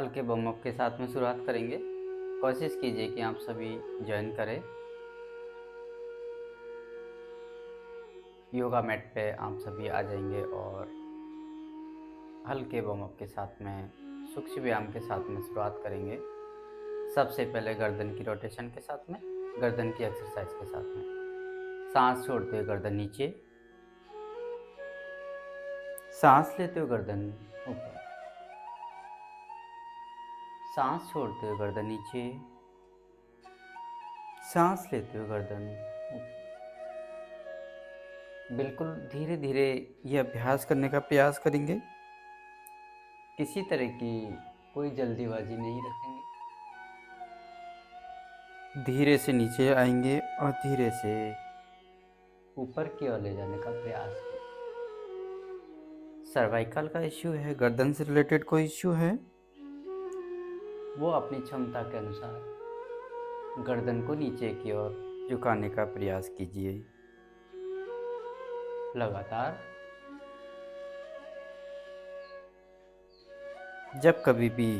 हल्के बमों के साथ में शुरुआत करेंगे। कोशिश कीजिए कि आप सभी ज्वाइन करें। योगा मैट पे आप सभी आ जाएंगे और हल्के बमों के साथ में सूक्ष्म व्यायाम के साथ में शुरुआत करेंगे। सबसे पहले गर्दन की रोटेशन के साथ में, गर्दन की एक्सरसाइज के साथ में सांस छोड़ते हुए गर्दन नीचे, सांस लेते हुए गर्दन ऊपर, सांस छोड़ते हुए गर्दन नीचे, सांस लेते हुए गर्दन ऊपर। बिल्कुल धीरे धीरे ये अभ्यास करने का प्रयास करेंगे। किसी तरह की कोई जल्दीबाजी नहीं रखेंगे। धीरे से नीचे आएंगे और धीरे से ऊपर की ओर ले जाने का प्रयास करें। सर्वाइकल का इश्यू है, गर्दन से रिलेटेड कोई इश्यू है, वो अपनी क्षमता के अनुसार गर्दन को नीचे की ओर झुकाने का प्रयास कीजिए। लगातार जब कभी भी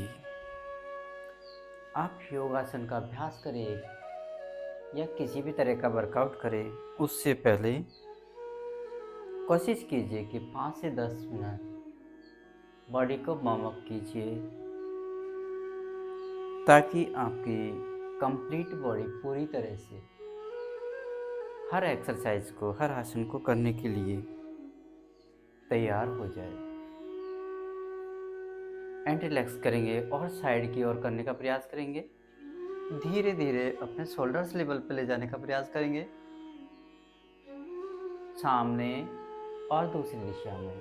आप योगासन का अभ्यास करें या किसी भी तरह का वर्कआउट करें, उससे पहले कोशिश कीजिए कि 5 से 10 मिनट बॉडी को वार्म अप कीजिए, ताकि आपकी कंप्लीट बॉडी पूरी तरह से हर एक्सरसाइज को, हर आसन को करने के लिए तैयार हो जाए। एंड रिलैक्स करेंगे और साइड की ओर करने का प्रयास करेंगे। धीरे धीरे अपने शोल्डर्स लेवल पे ले जाने का प्रयास करेंगे, सामने और दूसरी दिशा में।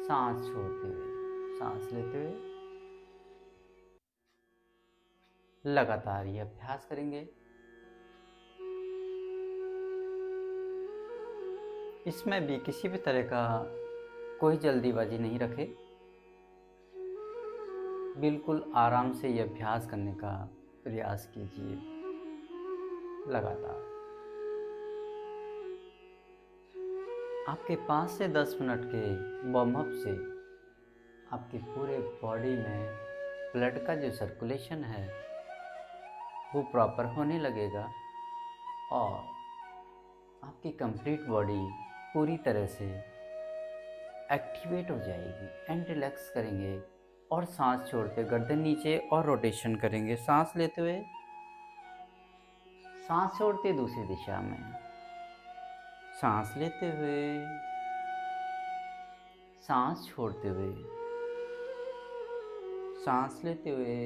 सांस छोड़ते हुए, सांस लेते हुए लगातार ये अभ्यास करेंगे। इसमें भी किसी भी तरह का कोई जल्दीबाजी नहीं रखे। बिल्कुल आराम से ये अभ्यास करने का प्रयास कीजिए। लगातार आपके 5 से 10 मिनट के वार्म अप से आपकी पूरे बॉडी में ब्लड का जो सर्कुलेशन है वो प्रॉपर होने लगेगा और आपकी कंप्लीट बॉडी पूरी तरह से एक्टिवेट हो जाएगी। एंड रिलैक्स करेंगे और सांस छोड़ते गर्दन नीचे और रोटेशन करेंगे। सांस लेते हुए, सांस छोड़ते दूसरी दिशा में, सांस लेते हुए, सांस छोड़ते हुए, सांस लेते हुए,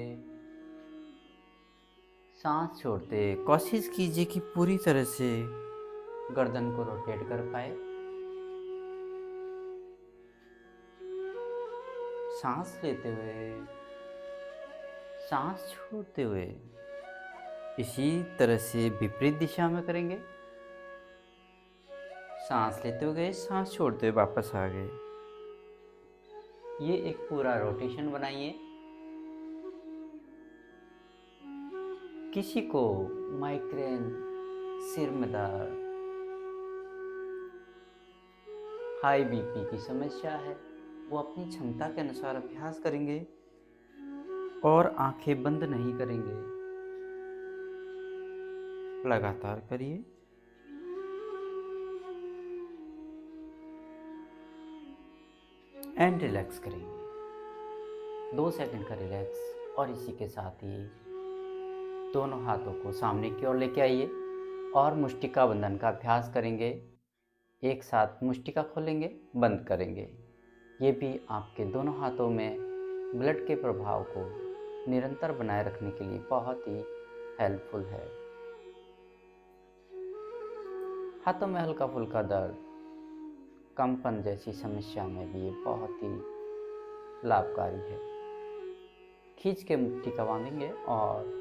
सांस छोड़ते। कोशिश कीजिए कि पूरी तरह से गर्दन को रोटेट कर पाए। सांस लेते हुए, सांस छोड़ते हुए इसी तरह से विपरीत दिशा में करेंगे। सांस लेते हुए गए, सांस छोड़ते हुए वापस आ गए। ये एक पूरा रोटेशन बनाइए। किसी को माइग्रेन, सिर में दर्द, हाई बीपी की समस्या है, वो अपनी क्षमता के अनुसार अभ्यास करेंगे और आंखें बंद नहीं करेंगे। लगातार करिए। एंड रिलैक्स करेंगे। 2 सेकंड का रिलैक्स और इसी के साथ ही दोनों हाथों को सामने की ओर लेके आइए और मुष्टिका बंधन का अभ्यास करेंगे। एक साथ मुष्टिका खोलेंगे, बंद करेंगे। ये भी आपके दोनों हाथों में ब्लड के प्रभाव को निरंतर बनाए रखने के लिए बहुत ही हेल्पफुल है। हाथों में हल्का फुल्का दर्द, कंपन जैसी समस्या में भी ये बहुत ही लाभकारी है। खींच के मुट्ठी बांधेंगे और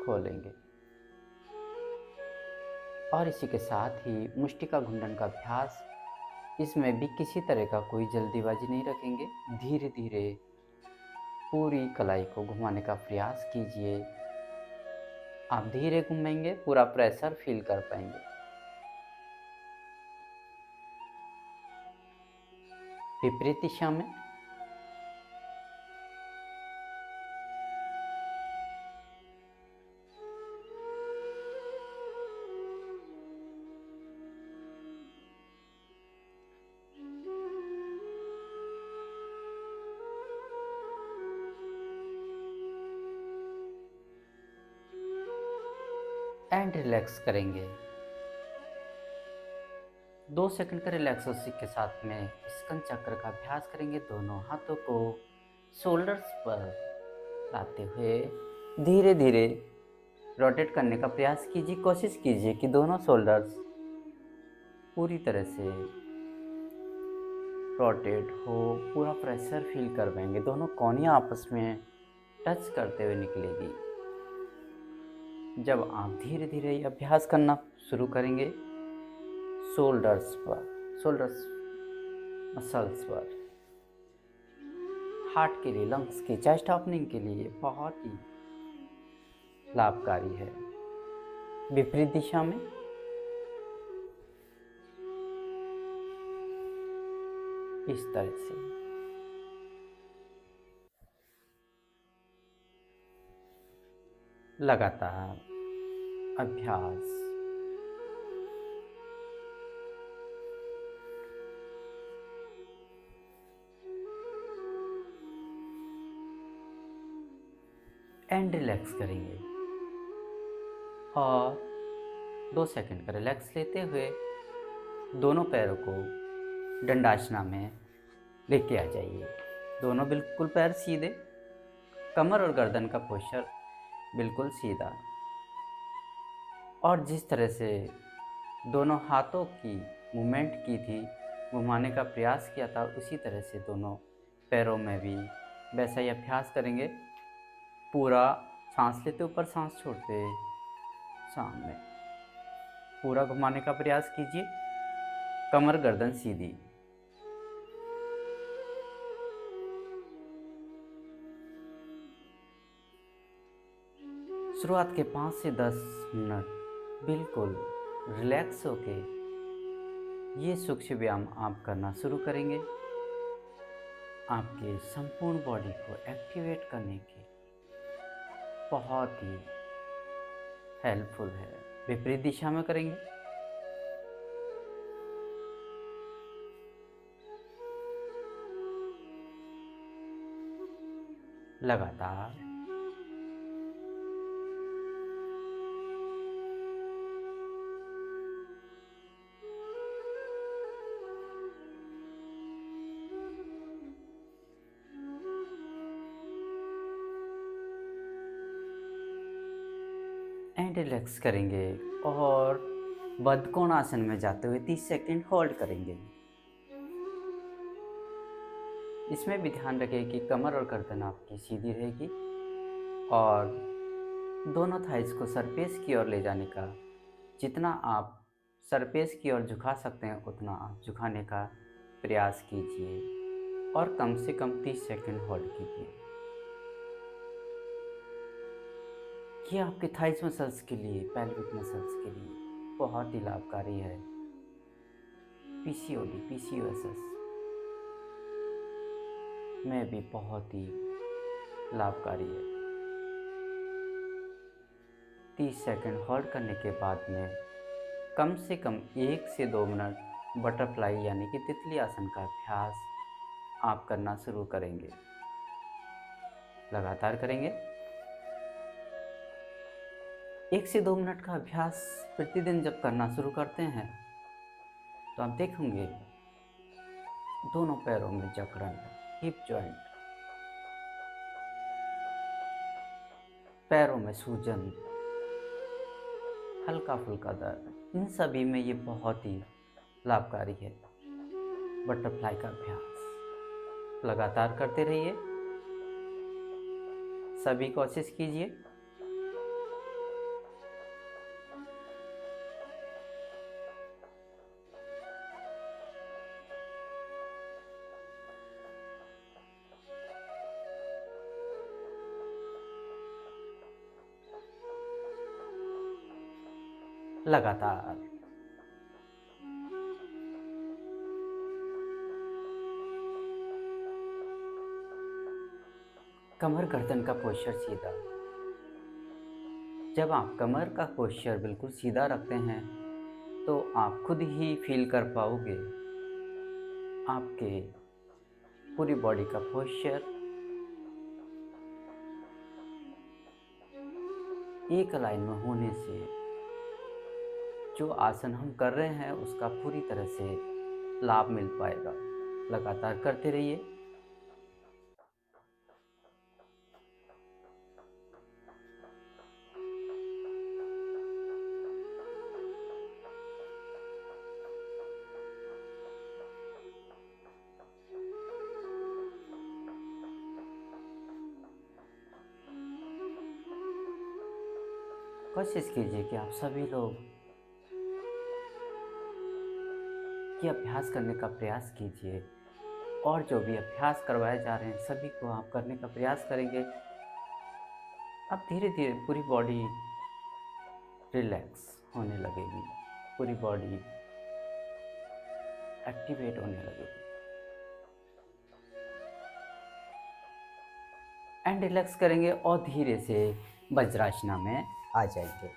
खोलेंगे और इसी के साथ ही मुष्टिका घुंडन का अभ्यास। इसमें भी किसी तरह का कोई जल्दीबाजी नहीं रखेंगे। धीरे धीरे पूरी कलाई को घुमाने का प्रयास कीजिए। आप धीरे घुमाएंगे, पूरा प्रेशर फील कर पाएंगे। विपरीत दिशा में। एंड रिलैक्स करेंगे। 2 सेकंड का रिलैक्स उसी के साथ में स्कंद चक्र का अभ्यास करेंगे। दोनों हाथों को शोल्डर्स पर लाते हुए धीरे धीरे रोटेट करने का प्रयास कीजिए। कोशिश कीजिए कि दोनों शोल्डर्स पूरी तरह से रोटेट हो, पूरा प्रेशर फील कर पाएंगे। दोनों कोहनियाँ आपस में टच करते हुए निकलेगी। जब आप धीरे धीरे ये अभ्यास करना शुरू करेंगे, शोल्डर्स मसल्स पर, हार्ट के लिए, लंग्स की चेस्ट ओपनिंग के लिए बहुत ही लाभकारी है। विपरीत दिशा में इस तरह से लगातार अभ्यास। एंड रिलैक्स करेंगे और 2 सेकंड का रिलैक्स लेते हुए दोनों पैरों को दंडासना में लेके आ जाइए। दोनों बिल्कुल पैर सीधे, कमर और गर्दन का पोस्चर बिल्कुल सीधा। और जिस तरह से दोनों हाथों की मूवमेंट की थी, घुमाने का प्रयास किया था, उसी तरह से दोनों पैरों में भी वैसा ही अभ्यास करेंगे। पूरा सांस लेते ऊपर, सांस छोड़ते सामने, पूरा घुमाने का प्रयास कीजिए। कमर गर्दन सीधी। शुरुआत के 5 से 10 मिनट बिल्कुल रिलैक्स होके ये सूक्ष्म व्यायाम आप करना शुरू करेंगे। आपके संपूर्ण बॉडी को एक्टिवेट करने के बहुत ही हेल्पफुल है। विपरीत दिशा में करेंगे। लगातार एंड रिलैक्स करेंगे और बद्धकोण आसन में जाते हुए 30 सेकंड होल्ड करेंगे। इसमें भी ध्यान रखें कि कमर और गर्दन आपकी सीधी रहेगी और दोनों थाइस को सरफेस की ओर ले जाने का, जितना आप सरफेस की ओर झुका सकते हैं उतना आप झुकाने का प्रयास कीजिए और कम से कम 30 सेकंड होल्ड कीजिए। ये आपके थाइस मसल्स के लिए, पेल्विक मसल्स के लिए बहुत ही लाभकारी है। पीसीओडी, पीसीओएस में भी बहुत ही लाभकारी है। 30 सेकंड होल्ड करने के बाद में कम से कम 1 से 2 मिनट बटरफ्लाई यानी कि तितली आसन का अभ्यास आप करना शुरू करेंगे। लगातार करेंगे। 1 से 2 मिनट का अभ्यास प्रतिदिन जब करना शुरू करते हैं तो आप देखेंगे दोनों पैरों में जकड़न, हिप जॉइंट, पैरों में सूजन, हल्का फुल्का दर्द, इन सभी में ये बहुत ही लाभकारी है। बटरफ्लाई का अभ्यास लगातार करते रहिए। सभी कोशिश कीजिए। लगातार कमर गर्दन का पोस्चर सीधा। जब आप कमर का पोस्चर बिल्कुल सीधा रखते हैं तो आप खुद ही फील कर पाओगे आपके पूरी बॉडी का पोस्चर एक लाइन में होने से जो आसन हम कर रहे हैं उसका पूरी तरह से लाभ मिल पाएगा। लगातार करते रहिए। कोशिश कीजिए कि आप सभी लोग कि अभ्यास करने का प्रयास कीजिए और जो भी अभ्यास करवाए जा रहे हैं सभी को आप करने का प्रयास करेंगे। अब धीरे धीरे पूरी बॉडी रिलैक्स होने लगेगी, पूरी बॉडी एक्टिवेट होने लगेगी एंड रिलैक्स करेंगे और धीरे से वज्रासना में आ जाएंगे।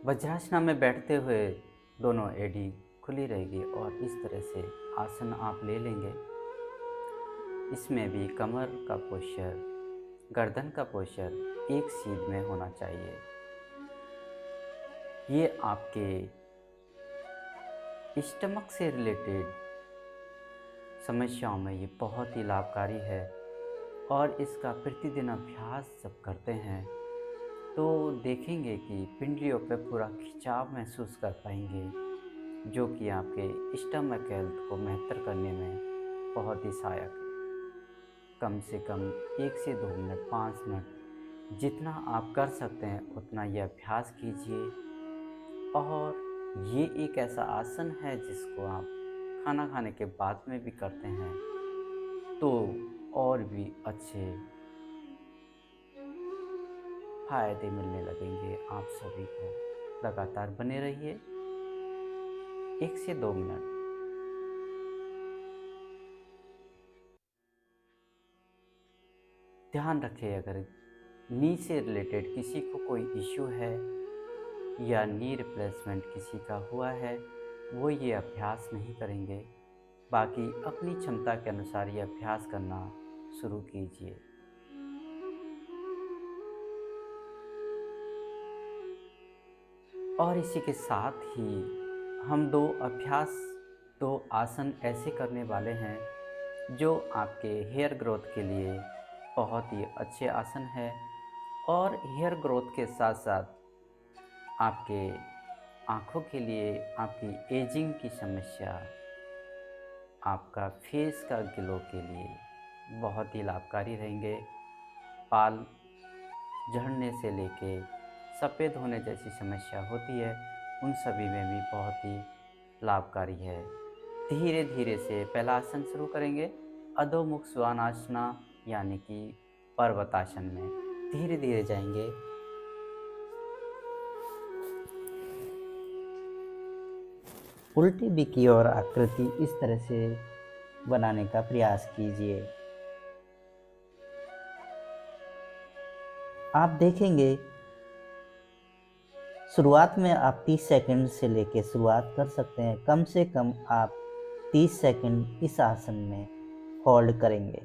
वज्रासना में बैठते हुए दोनों एड़ी खुली रहेगी और इस तरह से आसन आप ले लेंगे। इसमें भी कमर का पोस्चर, गर्दन का पोस्चर एक सीध में होना चाहिए। ये आपके स्टमक से रिलेटेड समस्याओं में ये बहुत ही लाभकारी है और इसका प्रतिदिन अभ्यास जब करते हैं तो देखेंगे कि पिंडलियों पर पूरा खिंचाव महसूस कर पाएंगे, जो कि आपके स्टमक हेल्थ को बेहतर करने में बहुत ही सहायक है। कम से कम 1 से 2 मिनट, 5 मिनट जितना आप कर सकते हैं उतना ये अभ्यास कीजिए। और ये एक ऐसा आसन है जिसको आप खाना खाने के बाद में भी करते हैं तो और भी अच्छे फायदे मिलने लगेंगे आप सभी को। लगातार बने रहिए 1 से 2 मिनट। ध्यान रखें, अगर नी से रिलेटेड किसी को कोई इश्यू है या नी रिप्लेसमेंट किसी का हुआ है वो ये अभ्यास नहीं करेंगे। बाकी अपनी क्षमता के अनुसार ये अभ्यास करना शुरू कीजिए। और इसी के साथ ही हम दो आसन ऐसे करने वाले हैं जो आपके हेयर ग्रोथ के लिए बहुत ही अच्छे आसन है और हेयर ग्रोथ के साथ साथ आपके आँखों के लिए, आपकी एजिंग की समस्या, आपका फेस का ग्लो के लिए बहुत ही लाभकारी रहेंगे। बाल झड़ने से लेके सफ़ेद होने जैसी समस्या होती है उन सभी में भी बहुत ही लाभकारी है। धीरे धीरे से पहला आसन शुरू करेंगे अधोमुख श्वानासना यानी कि पर्वतासन में धीरे धीरे जाएंगे। उल्टी बिकी और आकृति इस तरह से बनाने का प्रयास कीजिए। आप देखेंगे शुरुआत में आप 30 सेकंड से लेकर शुरुआत कर सकते हैं। कम से कम आप 30 सेकंड इस आसन में होल्ड करेंगे।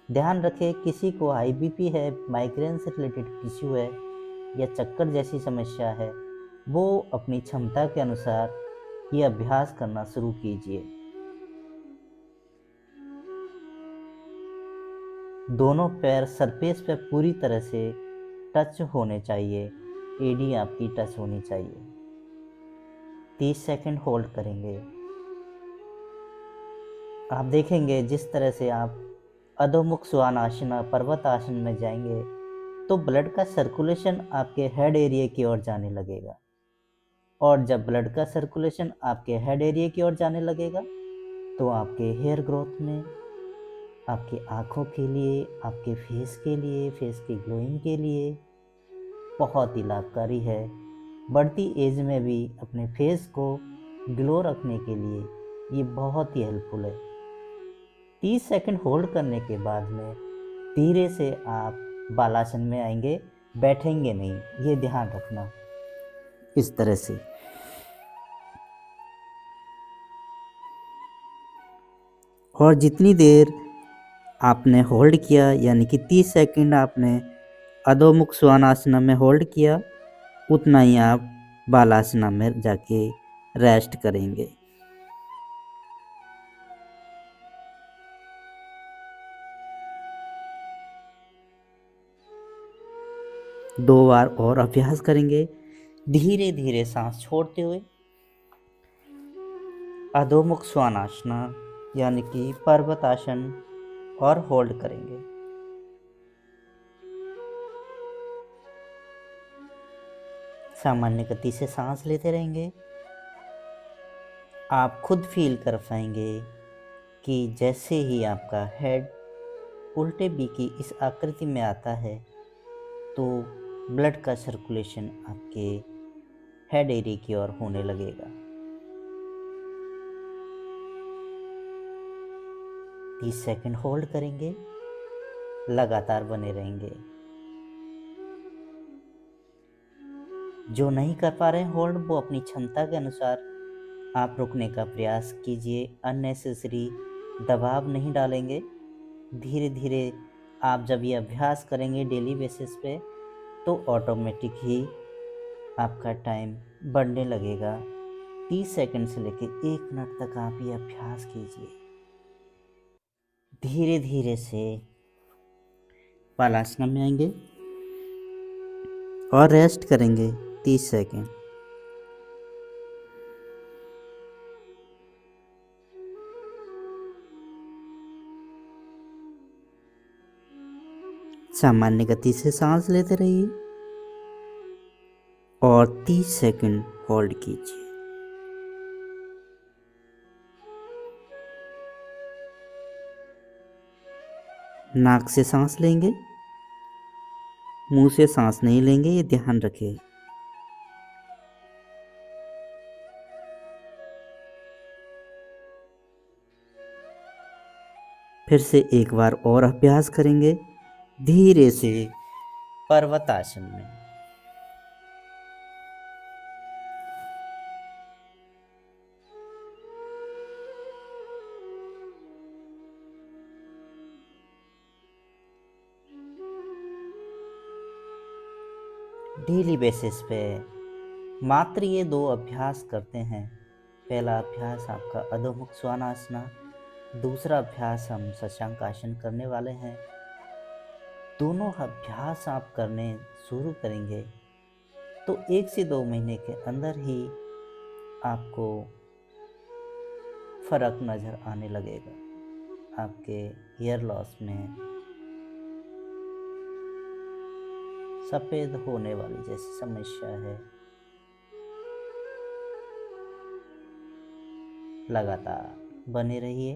ध्यान रखें, किसी को हाई बीपी है, माइग्रेन से रिलेटेड इश्यू है या चक्कर जैसी समस्या है, वो अपनी क्षमता के अनुसार ये अभ्यास करना शुरू कीजिए। दोनों पैर सरफेस पे पूरी तरह से टच होने चाहिए, एडी आपकी टच होनी चाहिए। 30 सेकंड होल्ड करेंगे। आप देखेंगे जिस तरह से आप अधोमुख श्वानासना पर्वतासन में जाएंगे तो ब्लड का सर्कुलेशन आपके हेड एरिया की ओर जाने लगेगा और जब ब्लड का सर्कुलेशन आपके हेड एरिया की ओर जाने लगेगा तो आपके हेयर ग्रोथ में, आपकी आँखों के लिए, आपके फेस के लिए, फेस की ग्लोइंग के लिए बहुत ही लाभकारी है। बढ़ती एज में भी अपने फेस को ग्लो रखने के लिए ये बहुत ही हेल्पफुल है। 30 सेकंड होल्ड करने के बाद में धीरे से आप बालासन में आएंगे, बैठेंगे नहीं, ये ध्यान रखना। इस तरह से और जितनी देर आपने होल्ड किया यानी कि 30 सेकंड आपने अधोमुख श्वानासना में होल्ड किया, उतना ही आप बालासना में जाके रेस्ट करेंगे। दो बार और अभ्यास करेंगे, धीरे धीरे सांस छोड़ते हुए अधोमुख श्वानासना यानी कि पर्वतासन और होल्ड करेंगे। सामान्य गति से सांस लेते रहेंगे। आप खुद फील कर पाएंगे कि जैसे ही आपका हेड उल्टे बी की इस आकृति में आता है तो ब्लड का सर्कुलेशन आपके हेड एरिया की ओर होने लगेगा। 30 सेकंड होल्ड करेंगे, लगातार बने रहेंगे। जो नहीं कर पा रहे हैं होल्ड, वो अपनी क्षमता के अनुसार आप रुकने का प्रयास कीजिए। अननेसेसरी दबाव नहीं डालेंगे। धीरे धीरे आप जब ये अभ्यास करेंगे डेली बेसिस पे तो ऑटोमेटिक ही आपका टाइम बढ़ने लगेगा। 30 सेकंड से लेके 1 मिनट तक आप ये अभ्यास कीजिए। धीरे धीरे से बालासना में आएंगे और रेस्ट करेंगे 30 सेकंड। सामान्य गति से सांस लेते रहिए और 30 सेकंड होल्ड कीजिए। नाक से सांस लेंगे, मुंह से सांस नहीं लेंगे, ये ध्यान रखें। फिर से एक बार और अभ्यास करेंगे धीरे से पर्वतासन में। डेली बेसिस पे मात्र ये 2 अभ्यास करते हैं। पहला अभ्यास आपका अधोमुख श्वानासना, दूसरा अभ्यास हम शशांक आसन करने वाले हैं। दोनों अभ्यास आप करने शुरू करेंगे तो 1 से 2 महीने के अंदर ही आपको फर्क नज़र आने लगेगा। आपके हेयर लॉस में सफ़ेद होने वाली जैसी समस्या है, लगातार बने रहिए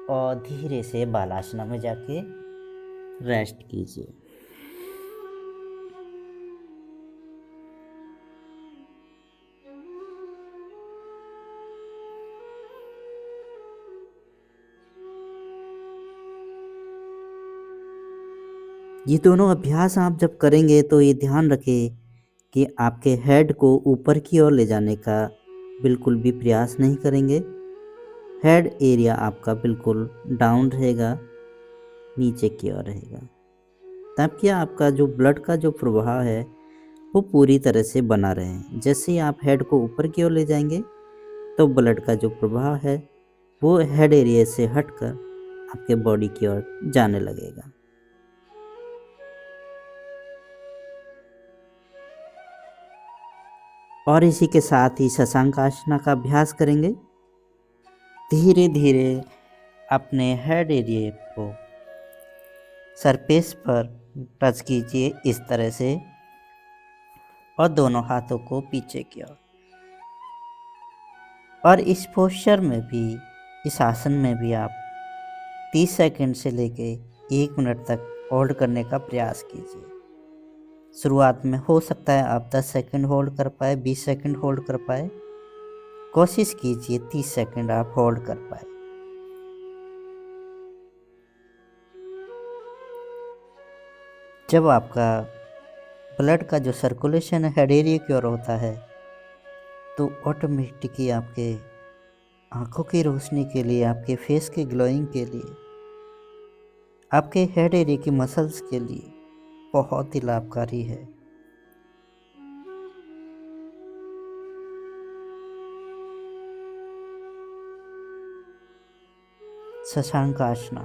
और धीरे से बालासना में जाके रेस्ट कीजिए। ये दोनों अभ्यास आप जब करेंगे तो ये ध्यान रखें कि आपके हेड को ऊपर की ओर ले जाने का बिल्कुल भी प्रयास नहीं करेंगे। हेड एरिया आपका बिल्कुल डाउन रहेगा, नीचे की ओर रहेगा, ताकि आपका जो ब्लड का जो प्रवाह है वो पूरी तरह से बना रहे। जैसे ही आप हेड को ऊपर की ओर ले जाएंगे तो ब्लड का जो प्रवाह है वो हेड एरिया से हटकर आपके बॉडी की ओर जाने लगेगा। और इसी के साथ ही शशांक आसना का अभ्यास करेंगे। धीरे धीरे अपने हेड एरिया को सरफेस पर टच कीजिए इस तरह से और दोनों हाथों को पीछे की ओर। और इस पोस्चर में भी, इस आसन में भी आप 30 सेकंड से लेके 1 मिनट तक होल्ड करने का प्रयास कीजिए। शुरुआत में हो सकता है आप 10 सेकंड होल्ड कर पाए, 20 सेकंड होल्ड कर पाए। कोशिश कीजिए 30 सेकंड आप होल्ड कर पाए। जब आपका ब्लड का जो सर्कुलेशन है हेड एरिया की ओर होता है तो ऑटोमेटिकली आपके आंखों की रोशनी के लिए, आपके फेस के ग्लोइंग के लिए, आपके हेड एरिया की मसल्स के लिए बहुत ही लाभकारी है। शशांक आसना,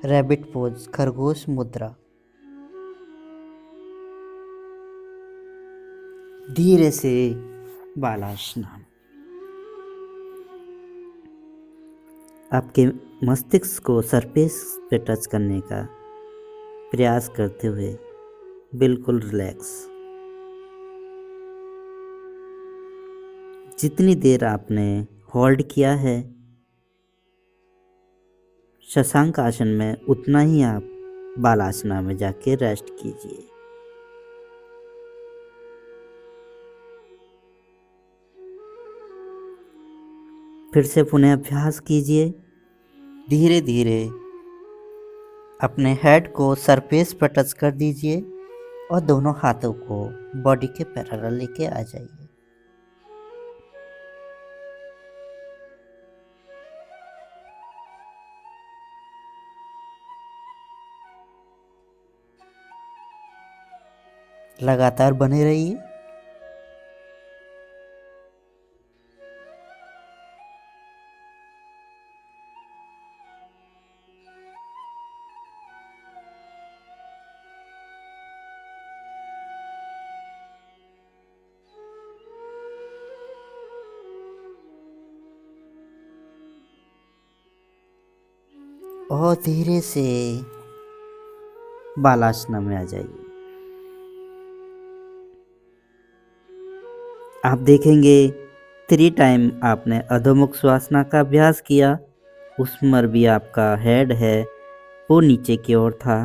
रैबिट पोज, खरगोश मुद्रा। धीरे से बालासना। आपके मस्तिष्क को सरफेस पे टच करने का प्रयास करते हुए बिल्कुल रिलैक्स। जितनी देर आपने होल्ड किया है शशांक आसन में, उतना ही आप बालासना में जाके रेस्ट कीजिए। फिर से पुनः अभ्यास कीजिए। धीरे धीरे अपने हेड को सरफेस पर टच कर दीजिए और दोनों हाथों को बॉडी के पैरेलल लेके आ जाइए। लगातार बने रहिए। और धीरे से बालासना में आ जाइए। आप देखेंगे 3 टाइम आपने अधोमुख श्वासना का अभ्यास किया, उसमें भी आपका हेड है वो नीचे की ओर था।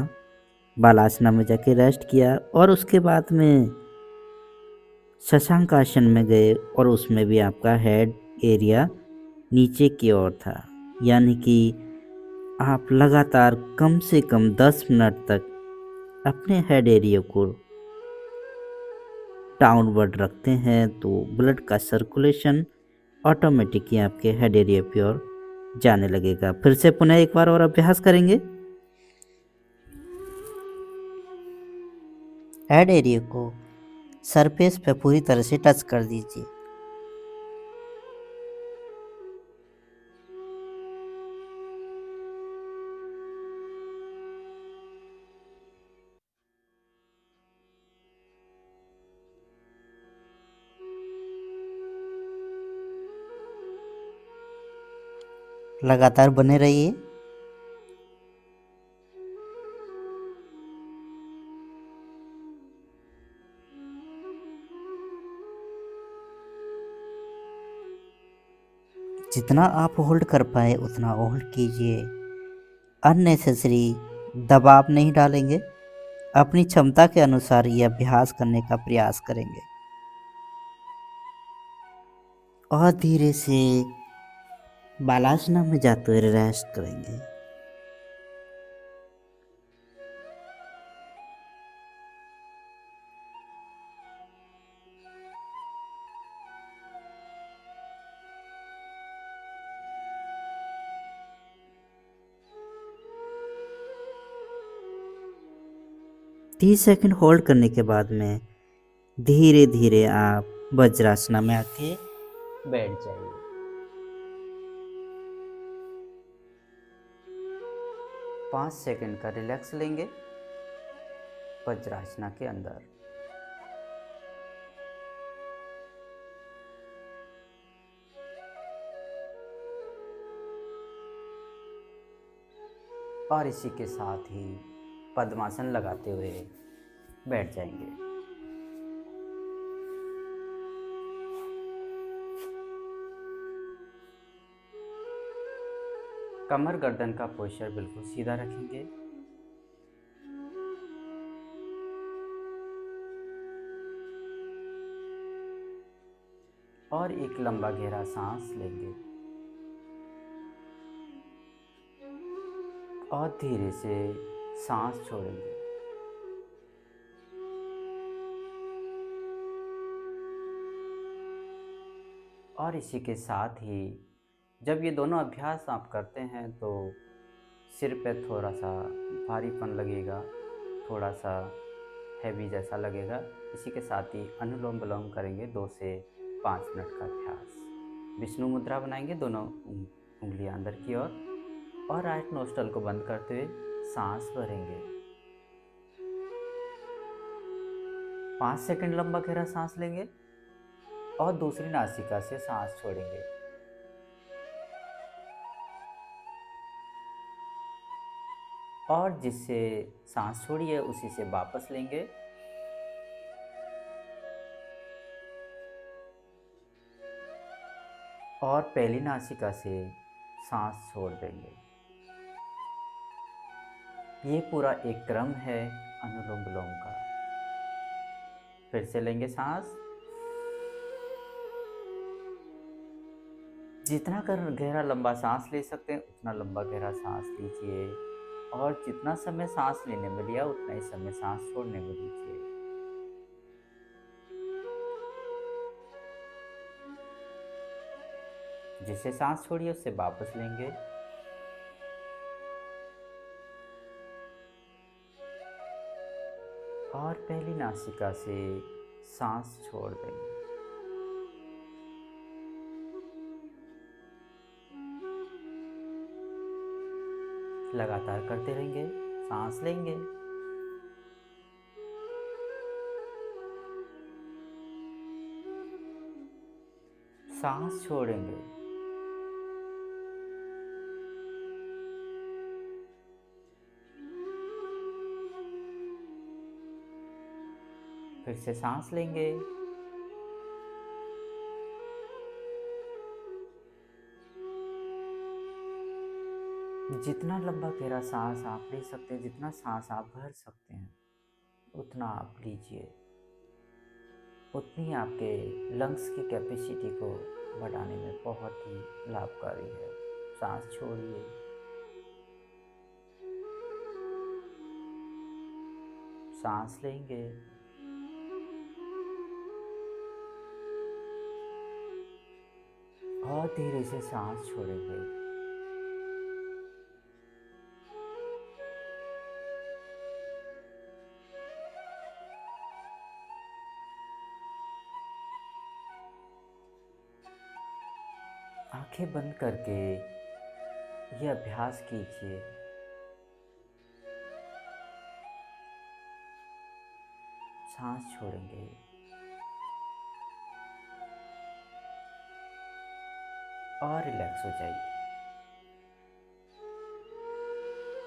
बालासना में जाके रेस्ट किया और उसके बाद में शशांक आसन में गए और उसमें भी आपका हेड एरिया नीचे की ओर था। यानी कि आप लगातार कम से कम 10 मिनट तक अपने हेड एरिया को डाउनवर्ड रखते हैं तो ब्लड का सर्कुलेशन ऑटोमेटिकली आपके हेड एरिया की ओर जाने लगेगा। फिर से पुनः एक बार और अभ्यास करेंगे। हेड एरिया को सरफेस पे पूरी तरह से टच कर दीजिए। लगातार बने रहिए। जितना आप होल्ड कर पाए उतना होल्ड कीजिए। अननेसेसरी दबाव नहीं डालेंगे, अपनी क्षमता के अनुसार ये अभ्यास करने का प्रयास करेंगे और धीरे से बालासना में जाते हुए रेस्ट करेंगे। तीस सेकंड होल्ड करने के बाद में धीरे धीरे आप वज्रासना में आके बैठ जाइए। 5 सेकंड का रिलैक्स लेंगे वज्रासना के अंदर। और इसी के साथ ही पद्मासन लगाते हुए बैठ जाएंगे। कमर गर्दन का पोस्चर बिल्कुल सीधा रखेंगे। और एक लंबा गहरा सांस लेंगे और धीरे से सांस छोड़ेंगे। और इसी के साथ ही जब ये दोनों अभ्यास आप करते हैं तो सिर पे थोड़ा सा भारीपन लगेगा, थोड़ा सा हैवी जैसा लगेगा। इसी के साथ ही अनुलोम विलोम करेंगे 2 से 5 मिनट का अभ्यास। विष्णु मुद्रा बनाएंगे, दोनों उंगलियां अंदर की ओर, और राइट नोस्ट्रल को बंद करते हुए सांस भरेंगे। 5 सेकंड लंबा गहरा सांस लेंगे और दूसरी नासिका से सांस छोड़ेंगे। और जिससे सांस छोड़ी है उसी से वापस लेंगे। और पहली नासिका से सांस छोड़ देंगे। ये पूरा एक क्रम है अनुलोम विलोम का। फिर से लेंगे सांस। जितना गहरा लंबा सांस ले सकते हैं उतना लंबा गहरा सांस लीजिए, और जितना समय सांस लेने में लिया उतना ही समय सांस छोड़ने में लीजिए। जिससे सांस छोड़िए उससे वापस लेंगे। और पहली नासिका से सांस छोड़ देंगे। लगातार करते रहेंगे। सांस लेंगे, सांस छोड़ेंगे, फिर से सांस लेंगे, जितना लंबा गहरा सांस आप ले सकते हैं, जितना सांस आप भर सकते हैं उतना आप लीजिए। उतनी आपके लंग्स की कैपेसिटी को बढ़ाने में बहुत ही लाभकारी है। सांस छोड़िए, सांस लेंगे, और धीरे से सांस छोड़ेंगे। आंखें बंद करके ये अभ्यास कीजिए। सांस छोड़ेंगे और रिलैक्स हो जाइए।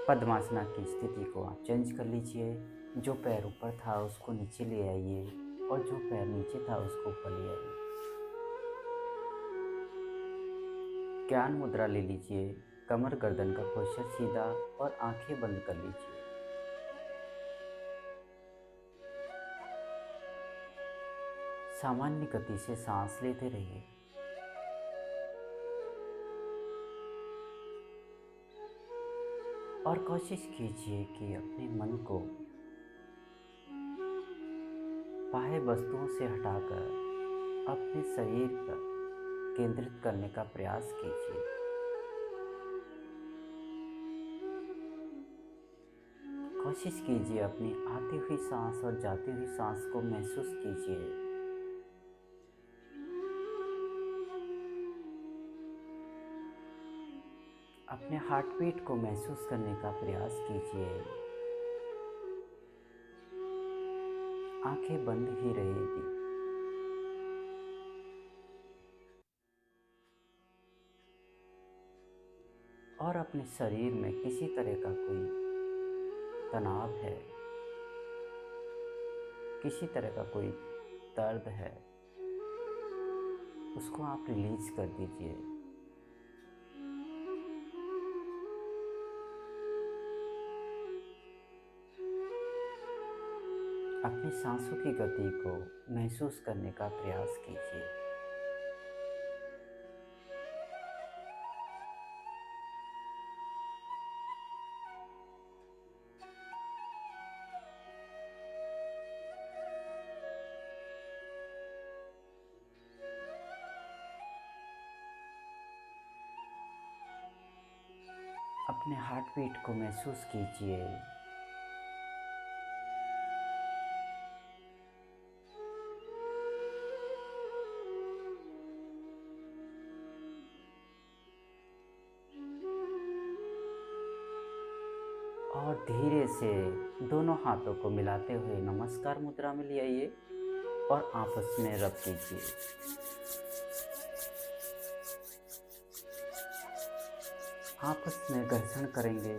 पद्मासना की स्थिति को आप चेंज कर लीजिए। जो पैर ऊपर था उसको नीचे ले आइए, और जो पैर नीचे था उसको ऊपर ले आइए। ज्ञान मुद्रा ले लीजिए। कमर गर्दन का पोस्चर सीधा, और आंखें बंद कर लीजिए। सामान्य गति से सांस लेते रहिए। और कोशिश कीजिए कि अपने मन को बाह्य वस्तुओं से हटाकर अपने शरीर पर केंद्रित करने का प्रयास कीजिए। कोशिश कीजिए अपनी आती हुई सांस और जाती हुई सांस को महसूस कीजिए। अपने हार्ट बीट को महसूस करने का प्रयास कीजिए। आंखें बंद ही रहेगी। और अपने शरीर में किसी तरह का कोई तनाव है, किसी तरह का कोई दर्द है, उसको आप रिलीज कर दीजिए। अपनी सांसों की गति को महसूस करने का प्रयास कीजिए। अपने हार्ट बीट को महसूस कीजिए। और धीरे से दोनों हाथों को मिलाते हुए नमस्कार मुद्रा में ले आइए और आपस में रब कीजिए। आपस में घर्षण करेंगे।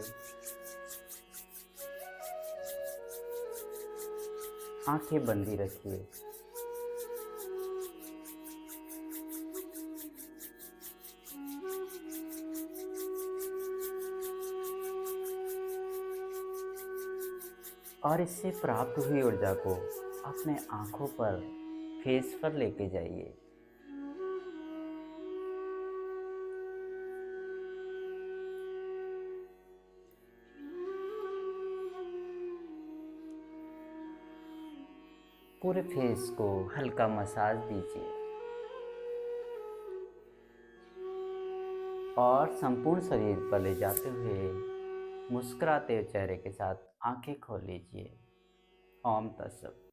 आंखें बंद ही रखिए। और इससे प्राप्त हुई ऊर्जा को अपने आंखों पर, फेस पर लेके जाइए। पूरे फेस को हल्का मसाज दीजिए और संपूर्ण शरीर पर ले जाते हुए मुस्कुराते हुए चेहरे के साथ आंखें खोल लीजिए। ओम तत्सत।